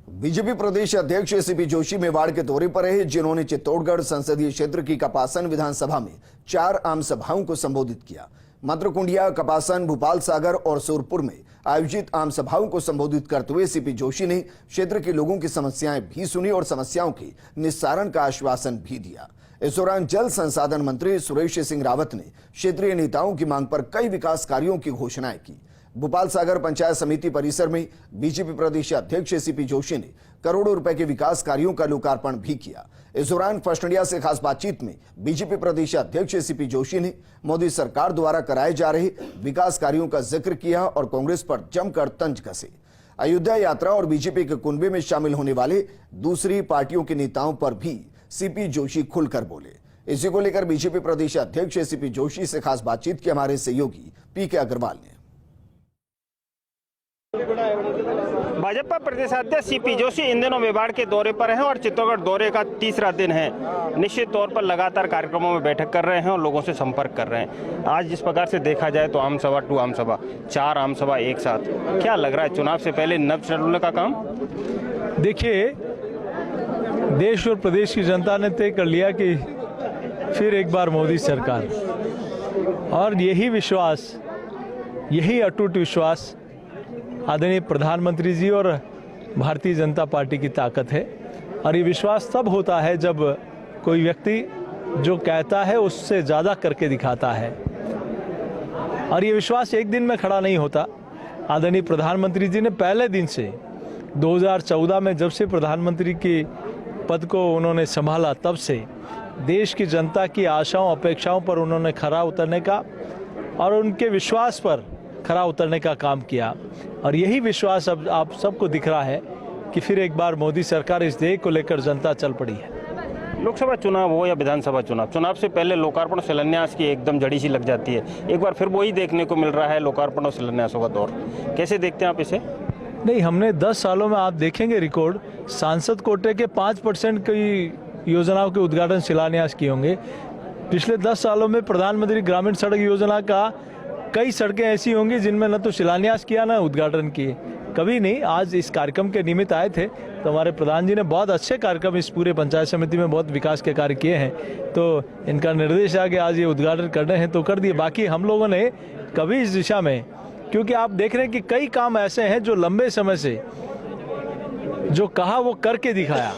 BJP प्रदेश अध्यक्ष CP Joshi Mewar के दौरे पर रहे, जिन्होंने चित्तौड़गढ़ संसदीय क्षेत्र की कपासन विधानसभा में 4 आम सभाओं को संबोधित किया। मंत्रकुंडिया, कपासन, भूपाल सागर और सूरपुर में आयोजित आम सभाओं को संबोधित करते हुए सीपी जोशी ने क्षेत्र के लोगों की समस्याएं भी सुनी और समस्याओं के निस्तारण का आश्वासन भी दिया। इस दौरान जल संसाधन मंत्री सुरेश सिंह रावत ने क्षेत्रीय नेताओं की मांग पर कई विकास कार्यों की घोषणाएं की। भूपाल सागर पंचायत समिति परिसर में बीजेपी प्रदेश अध्यक्ष सीपी जोशी ने करोड़ों रुपए के विकास कार्यों का लोकार्पण भी किया। इस दौरान फर्स्ट इंडिया से खास बातचीत में बीजेपी प्रदेश अध्यक्ष सीपी जोशी ने मोदी सरकार द्वारा कराए जा रहे विकास कार्यों का जिक्र किया और कांग्रेस पर जमकर तंज कसे। अयोध्या यात्रा और बीजेपी के कुनबे में शामिल होने वाले दूसरी पार्टियों के नेताओं पर भी सीपी जोशी खुलकर बोले। इसी को लेकर बीजेपी प्रदेश अध्यक्ष सीपी जोशी से खास बातचीत की हमारे सहयोगी पीके अग्रवाल ने। भाजपा प्रदेशाध्यक्ष सीपी जोशी इन दिनों मेवाड़ के दौरे पर हैं और चित्तौड़गढ़ दौरे का तीसरा दिन है। निश्चित तौर पर लगातार कार्यक्रमों में बैठक कर रहे हैं और लोगों से संपर्क कर रहे हैं। आज जिस प्रकार से देखा जाए तो आम सभा टू आम सभा, 4 आम सभा एक साथ, क्या लग रहा है चुनाव से पहले नव शेड्यूल का काम? देखिए, देश और प्रदेश की जनता ने तय कर लिया कि फिर एक बार मोदी सरकार, और यही विश्वास, यही अटूट विश्वास आदरणीय प्रधानमंत्री जी और भारतीय जनता पार्टी की ताकत है। और ये विश्वास तब होता है जब कोई व्यक्ति जो कहता है उससे ज़्यादा करके दिखाता है, और ये विश्वास एक दिन में खड़ा नहीं होता। आदरणीय प्रधानमंत्री जी ने पहले दिन से 2014 में जब से प्रधानमंत्री के पद को उन्होंने संभाला, तब से देश की जनता की आशाओं अपेक्षाओं पर उन्होंने खरा उतरने का और उनके विश्वास पर खरा उतरने का काम किया। और यही विश्वास अब आप सबको दिख रहा है कि फिर एक बार मोदी सरकार, इस देश को लेकर जनता चल पड़ी है। लोकसभा चुनाव हो या विधानसभा चुनाव, चुनाव से पहले लोकार्पण शिलान्यास की एकदम जड़ी सी लग जाती है। एक बार फिर वही देखने को मिल रहा है, लोकार्पण और शिलान्यासों का दौर। कैसे देखते हैं आप इसे? नहीं, हमने 10 सालों में, आप देखेंगे रिकॉर्ड, सांसद कोटे के 5% की योजनाओं के उद्घाटन शिलान्यास किए होंगे। पिछले 10 सालों में प्रधानमंत्री ग्रामीण सड़क योजना का कई सड़कें ऐसी होंगी जिनमें न तो शिलान्यास किया न उद्घाटन किए, कभी नहीं। आज इस कार्यक्रम के निमित्त आए थे तो हमारे प्रधान जी ने बहुत अच्छे कार्यक्रम इस पूरे पंचायत समिति में बहुत विकास के कार्य किए हैं, तो इनका निर्देश आ कि आज ये उद्घाटन करने हैं तो कर दिए। बाकी हम लोगों ने कभी इस दिशा में, क्योंकि आप देख रहे हैं कि कई काम ऐसे हैं जो लंबे समय से जो कहा वो करके दिखाया,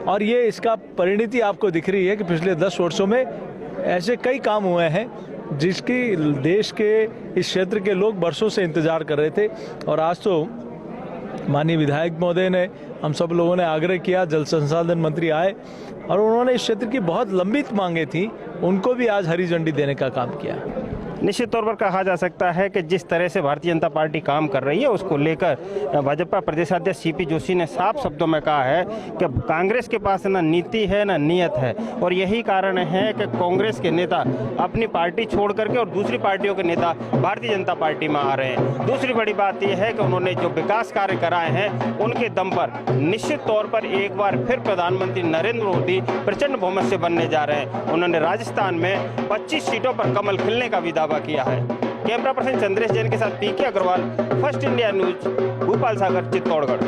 और ये इसका परिणति आपको दिख रही है कि पिछले 10 वर्षों में ऐसे कई काम हुए हैं जिसकी देश के इस क्षेत्र के लोग बरसों से इंतजार कर रहे थे। और आज तो माननीय विधायक महोदय ने, हम सब लोगों ने आग्रह किया, जल संसाधन मंत्री आए और उन्होंने इस क्षेत्र की बहुत लंबित मांगे थी, उनको भी आज हरी झंडी देने का काम किया। निश्चित तौर पर कहा जा सकता है कि जिस तरह से भारतीय जनता पार्टी काम कर रही है उसको लेकर भाजपा प्रदेशाध्यक्ष सीपी जोशी ने साफ शब्दों में कहा है कि कांग्रेस के पास ना नीति है ना नियत है, और यही कारण है कि कांग्रेस के नेता अपनी पार्टी छोड़ करके और दूसरी पार्टियों के नेता भारतीय जनता पार्टी में आ रहे हैं। दूसरी बड़ी बात यह है कि उन्होंने जो विकास कार्य कराए हैं उनके दम पर निश्चित तौर पर एक बार फिर प्रधानमंत्री नरेंद्र मोदी प्रचंड बहुमत से बनने जा रहे हैं। उन्होंने राजस्थान में 25 सीटों पर कमल खिलने का भी दावा किया है। कैमरा पर्सन चंद्रेश जैन के साथ PK Agarwal, First India News, Bhupal Sagar, Chittorgarh.